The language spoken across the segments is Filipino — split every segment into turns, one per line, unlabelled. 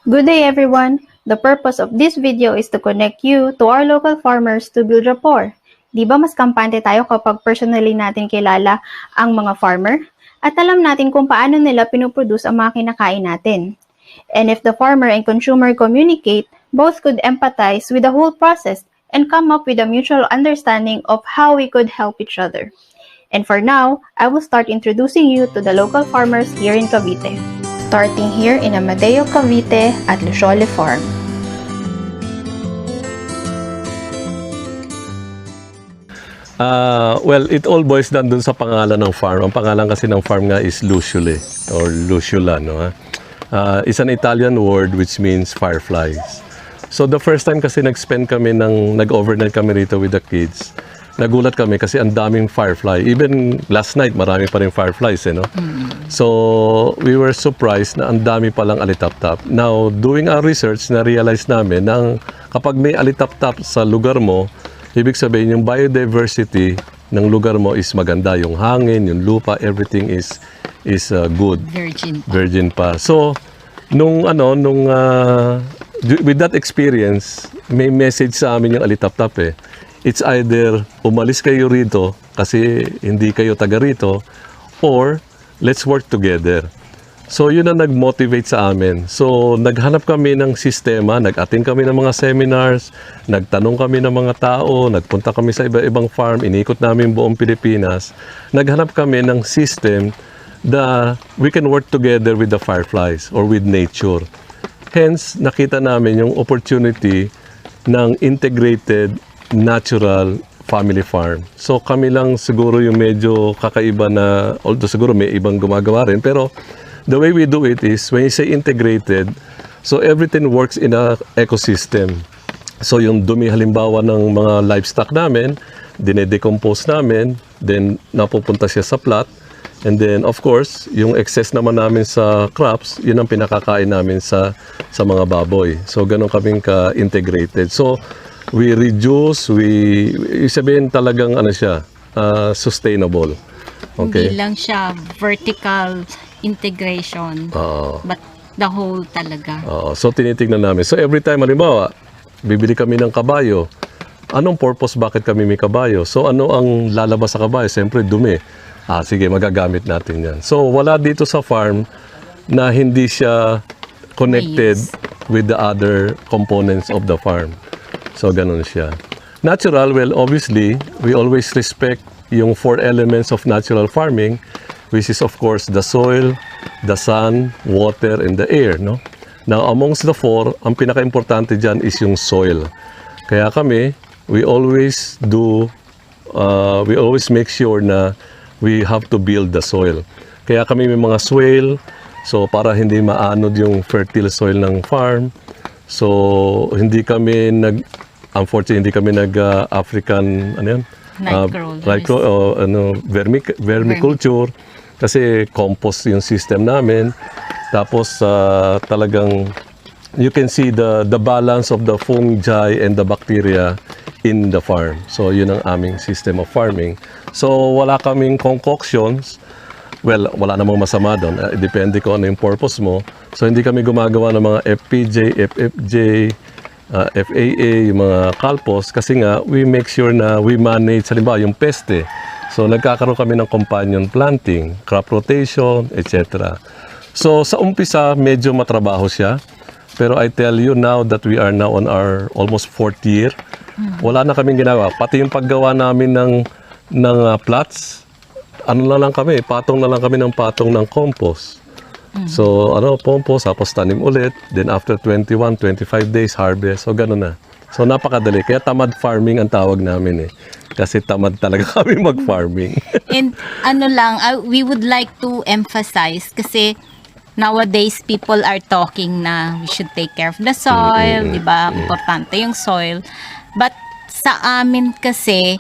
Good day everyone! The purpose of this video is to connect you to our local farmers to build rapport. Di ba mas kampante tayo kapag personally natin kilala ang mga farmer? At alam natin kung paano nila pinuproduce ang mga kinakain natin. And if the farmer and consumer communicate, both could empathize with the whole process and come up with a mutual understanding of how we could help each other. And for now, I will start introducing you to the local farmers here in Cavite. Starting here in Amadeo, Cavite at Lucciole Farm.
Well, it all boils down dun sa pangalan ng farm. Ang pangalan kasi ng farm nga is Lucciole or Lucciola, no? It's an Italian word which means fireflies. So the first time kasi nag-overnight kami rito with the kids, nagulat kami kasi ang daming firefly. Even last night, marami pa rin fireflies, no? So, we were surprised na ang dami palang alitap-tap. Now, doing our research, na-realize namin na kapag may alitap-tap sa lugar mo, ibig sabihin yung biodiversity ng lugar mo is maganda. Yung hangin, yung lupa, everything is good. Virgin pa. So, with that experience, may message sa amin yung alitap-tap eh. It's either umalis kayo rito kasi hindi kayo taga rito, or let's work together. So yun ang nag-motivate sa amin. So naghanap kami ng sistema, nag-attend kami ng mga seminars, nagtanong kami ng mga tao, nagpunta kami sa iba-ibang farm, inikot namin buong Pilipinas. Naghanap kami ng system that we can work together with the fireflies or with nature. Hence, nakita namin yung opportunity ng integrated natural family farm. So kami lang siguro yung medyo kakaiba na, although siguro may ibang gumagawa rin, pero the way we do it is, when you say integrated, so everything works in a ecosystem. So yung dumi halimbawa ng mga livestock namin, dinedecompose namin, then napupunta siya sa plot, and then of course, yung excess naman namin sa crops, yun ang pinakakain namin sa mga baboy. So ganun kaming ka-integrated. So we reduce, sabihin talagang sustainable. Okay?
Hindi lang siya vertical integration, but the whole talaga.
So tinitignan namin. So every time, halimbawa, bibili kami ng kabayo. Anong purpose bakit kami may kabayo? So ano ang lalabas sa kabayo? Siyempre dumi. Sige, magagamit natin yan. So wala dito sa farm na hindi siya connected with the other components of the farm. So, ganun siya. Natural, well, obviously, we always respect yung 4 elements of natural farming, which is, of course, the soil, the sun, water, and the air, no? Now, amongst the 4, ang pinaka-importante dyan is yung soil. Kaya kami, we always make sure na we have to build the soil. Kaya kami may mga swale, so para hindi maanod yung fertile soil ng farm. So, unfortunately, hindi kami African, vermiculture, kasi compost yung system namin. Tapos, talagang, you can see the balance of the fungi and the bacteria in the farm. So, yun ang aming system of farming. So, wala kaming concoctions. Well, wala namang masama doon. Depende kung ano yung purpose mo. So, hindi kami gumagawa ng mga FPJ, FFJ, FAA, yung mga kalpos. Kasi nga, we make sure na we manage, halimbawa, yung peste. So, nagkakaroon kami ng companion planting, crop rotation, etc. So, sa umpisa, medyo matrabaho siya. Pero I tell you now that we are now on our almost 4th year. Wala na kaming ginagawa. Pati yung paggawa namin ng plots, patong na lang kami ng patong ng compost. So, compost, tapos tanim ulit. Then after 21, 25 days, harvest. So, gano'n na. So, napakadali. Kaya tamad farming ang tawag namin eh. Kasi tamad talaga kami mag-farming.
And we would like to emphasize kasi nowadays people are talking na we should take care of the soil, di ba? Importante yung soil. But sa amin kasi,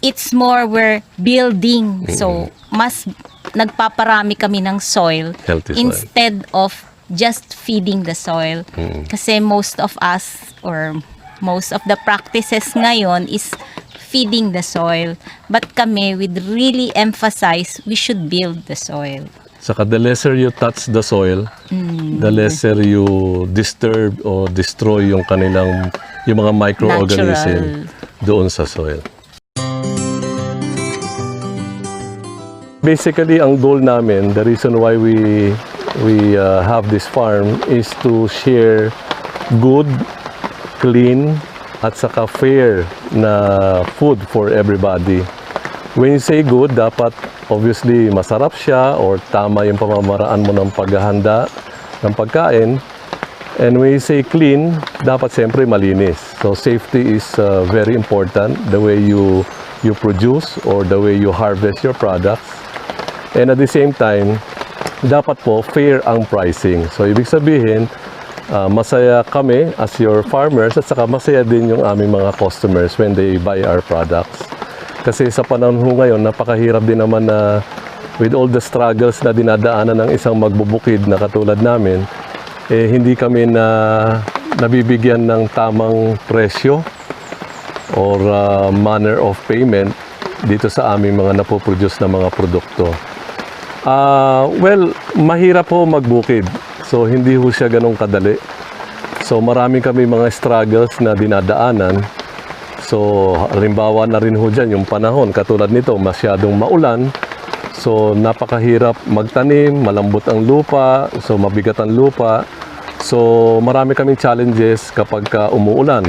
it's more we're building. So, mas nagpaparami kami ng soil instead of just feeding the soil. Kasi most of us or most of the practices ngayon is feeding the soil. But kami, we'd really emphasize we should build the soil.
Saka the lesser you touch the soil, the lesser you disturb o destroy yung kanilang, yung mga microorganism doon sa soil. Basically, ang goal namin, the reason why we have this farm is to share good, clean, at saka fair na food for everybody. When you say good, dapat obviously masarap siya or tama yung pamamaraan mo ng paghahanda ng pagkain. And when you say clean, dapat siyempre malinis. So safety is very important, the way you produce or the way you harvest your products. And at the same time, dapat po fair ang pricing. So ibig sabihin, masaya kami as your farmers at saka masaya din yung aming mga customers when they buy our products. Kasi sa panahon ngayon, napakahirap din naman na with all the struggles na dinadaanan ng isang magbubukid na katulad namin, hindi kami nabibigyan ng tamang presyo or manner of payment dito sa aming mga napoproduce na mga produkto. Well, mahirap po magbukid. So, hindi ho siya ganun kadali. So, marami kami mga struggles na dinadaanan. So, halimbawa na rin ho dyan yung panahon. Katulad nito, masyadong maulan. So, napakahirap magtanim, malambot ang lupa, so mabigat ang lupa. So, marami kaming challenges kapag umuulan.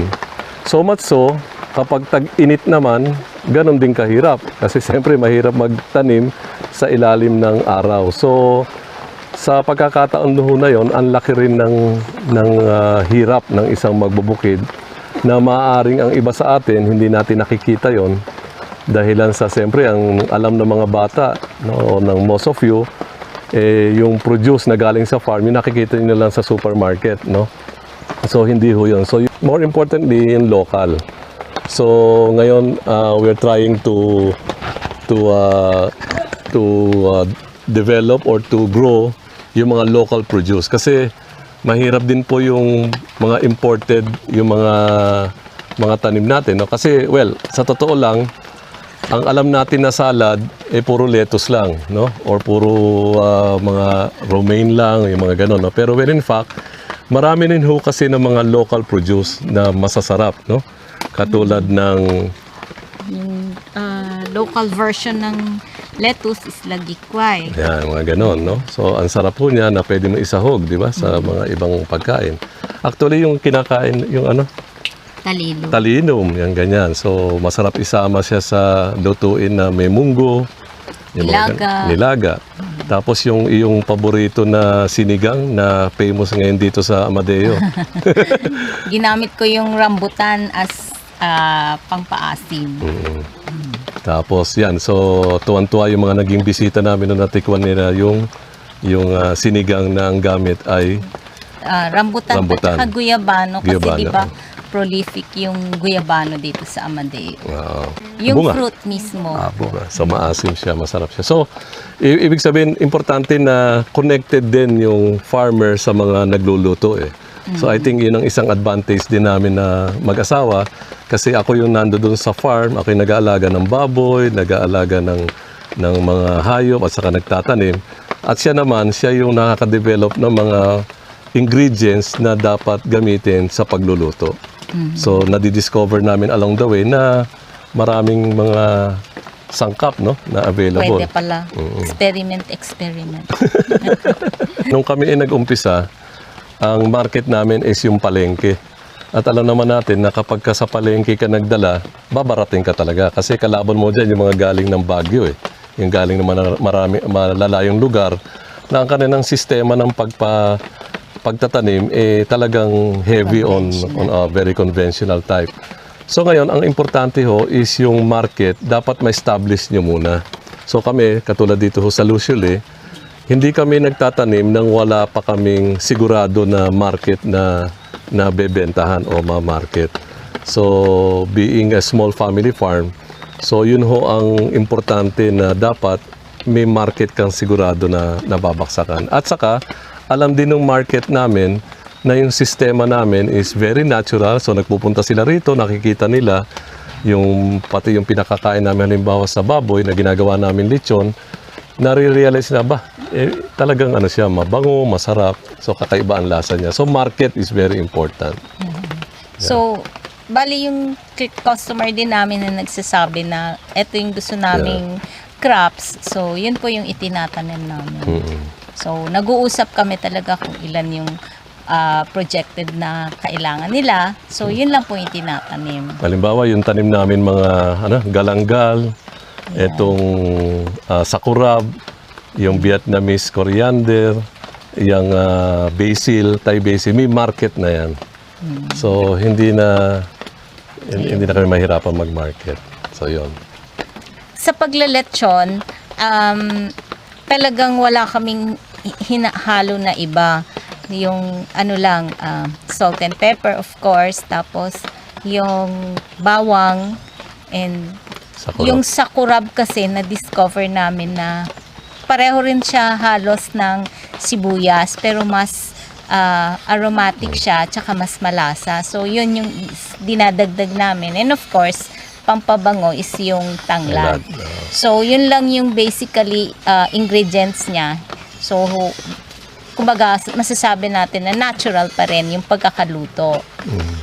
So much so, kapag tag-init naman, ganun din kahirap. Kasi siyempre mahirap magtanim sa ilalim ng araw. So, sa pagkakataon na yon, ang laki rin ng hirap ng isang magbubukid na maaaring ang iba sa atin, hindi natin nakikita yon dahilan sa siyempre ang alam ng mga bata, no, o ng most of you, yung produce na galing sa farm, yung nakikita nyo lang sa supermarket, no? So hindi ho yun. So more importantly, yung local. So ngayon, we're trying to develop or to grow yung mga local produce kasi mahirap din po yung mga imported, yung mga tanim natin, no? Kasi well, sa totoo lang, ang alam natin na salad puro lettuce lang, no? Or puro mga romaine lang, yung mga ganon, no? Pero when in fact, marami rin ho kasi ng mga local produce na masasarap, no? Katulad ng
yung local version ng lettuce is lagikway.
yan, mga ganon, no? So, ang sarap po niya na pwede mo isahog, di ba? Sa mga ibang pagkain. Actually, yung kinakain, yung ano?
Talino.
Talinum, yan ganyan. So, masarap isama siya sa lutuin na may munggo.
Nilaga.
Nilaga. Tapos yung iyong paborito na sinigang na famous ngayon dito sa Amadeo.
Ginamit ko yung rambutan as pangpaasim.
Tapos yan, so tuwan-tuwa yung mga naging bisita namin na natikwan nila yung sinigang na ang gamit ay
Rambutan. At saka guyabano. Kasi
Guyabano.
di ba prolific yung guyabano dito sa Amadeo.
Wow.
Yung
Bunga.
fruit mismo.
Bunga. So maasim siya, masarap siya. So, ibig sabihin, importante na connected din yung farmer sa mga nagluluto eh. So I think yun ang isang advantage din namin na mag-asawa kasi ako yung nando doon sa farm, ako yung nag-aalaga ng baboy, nag-aalaga ng mga hayop at saka nagtatanim. At siya naman, siya yung nakaka-develop ng mga ingredients na dapat gamitin sa pagluluto. So nadidiscover namin along the way na maraming mga sangkap, no, na available.
Pwede pala. Experiment.
Nung kami nag-umpisa, ang market namin is yung palengke. At alam naman natin na kapag ka sa palengke ka nagdala, babarating ka talaga. Kasi kalaban mo dyan yung mga galing ng Baguio eh. Yung galing ng malalayong lugar na ang kanilang sistema ng pagtatanim talagang heavy on a very conventional type. So ngayon, ang importante ho is yung market, dapat ma-establish nyo muna. So kami, katulad dito ho sa Lucciole, hindi kami nagtatanim nang wala pa kaming sigurado na market na bebentahan o ma-market. So, being a small family farm, so yun ho ang importante na dapat may market kang sigurado na nababaksakan. At saka, alam din ng market namin na yung sistema namin is very natural. So, nagpupunta sila rito, nakikita nila pati yung pinakakain namin halimbawa sa baboy na ginagawa namin lechon, nare-realize na ba, talagang ano siya, mabango, masarap. So, kakaiba ang lasa niya. So, market is very important.
So, bali yung customer din namin na nagsasabi na ito yung gusto naming crops. So, yun po yung itinatanim namin. So, nag-uusap kami talaga kung ilan yung projected na kailangan nila. So, yun lang po yung tinatanim.
Halimbawa, yung tanim namin mga galanggal, itong sakurab, yung Vietnamese coriander, yung basil, Thai basil, may market na yan. So, hindi na kami mahirapan mag-market. So, yun.
Sa paglalechon, talagang wala kaming hinahalo na iba. Yung ano lang, salt and pepper of course, tapos yung bawang and
Sakurab.
yung sakurab kasi na-discover namin na pareho rin siya halos ng sibuyas pero mas aromatic siya tsaka mas malasa. So yun yung dinadagdag namin. And of course, pampabango is yung tanglad. So yun lang yung basically ingredients niya. So kumbaga masasabi natin na natural pa rin yung pagkakaluto.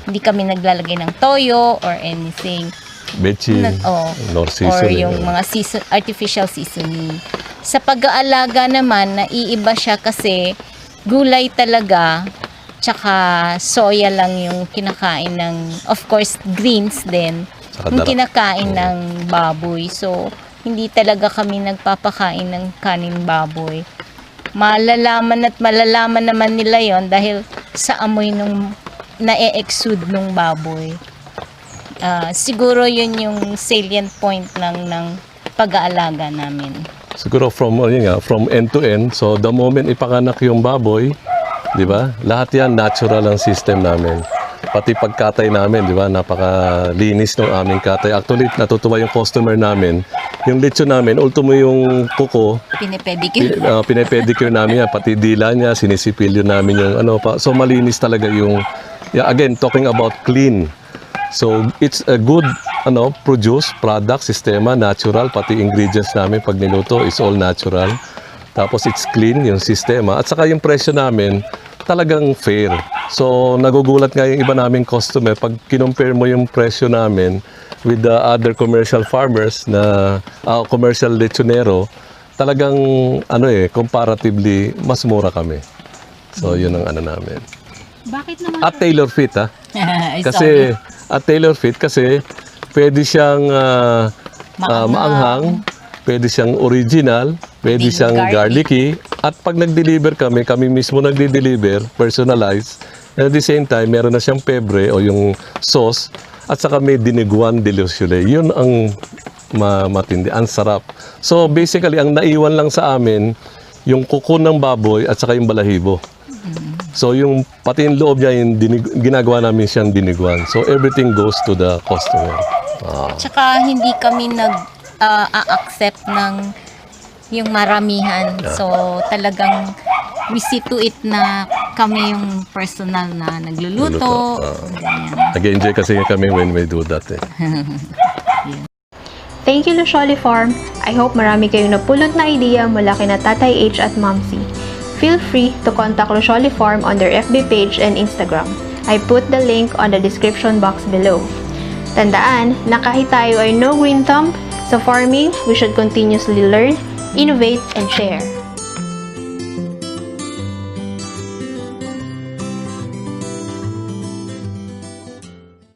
Hindi kami naglalagay ng toyo or anything.
Bechin, nor
or
seasoning.
yung mga artificial seasoning. Sa pag-aalaga naman, naiiba siya kasi gulay talaga, tsaka soya lang yung kinakain ng, of course, greens din, yung kinakain ng baboy. So, hindi talaga kami nagpapakain ng kanin baboy. Malalaman naman nila yon dahil sa amoy nung na-exude nung baboy. Siguro yun yung salient point ng pag-aalaga namin.
Siguro from end to end. So the moment ipanganak yung baboy, 'di ba? Lahat 'yan natural ang system namin. Pati pagkatay namin, 'di ba? Napakalinis ng aming katay. Actually, natutuwa yung customer namin. Yung lechon namin, ultimo yung kuko, pinepedicure namin yan, pati dila niya, sinisipilyo namin yung so malinis talaga yung again, talking about clean. So it's a good product, sistema, natural, pati ingredients namin pag niluto is all natural. Tapos it's clean yung sistema at saka yung presyo namin talagang fair. So nagugulat nga yung iba naming customer pag kinumpare mo yung presyo namin with the other commercial farmers na commercial lechonero, talagang comparatively mas mura kami. So yun ang namin.
Bakit naman?
At tailor fit kasi at tailor fit kasi pwede siyang maanghang, pwede siyang original, pwede siyang garlicky. At pag nag-deliver kami mismo nagde-deliver, personalized. And at the same time, meron na siyang pebre o yung sauce. At saka may diniguan de Lucciole. Yun ang matindi, ang sarap. So basically, ang naiwan lang sa amin, yung kuko ng baboy at saka yung balahibo. So yung pati yung loob niya, ginagawa namin siyang diniguan. So everything goes to the customer.
Tsaka hindi kami nag-accept ng yung maramihan. So talagang we see to it na kami yung personal na nagluluto.
Nag-enjoy kasi kami when we do that.
Thank you, Lucciole Farm. I hope marami kayong napulot na idea mula kina Tatay H at Ma'am C. Feel free to contact Lucciole Farm on their FB page and Instagram. I put the link on the description box below. Tandaan na kahit tayo ay no green thumb, sa farming, we should continuously learn, innovate, and share.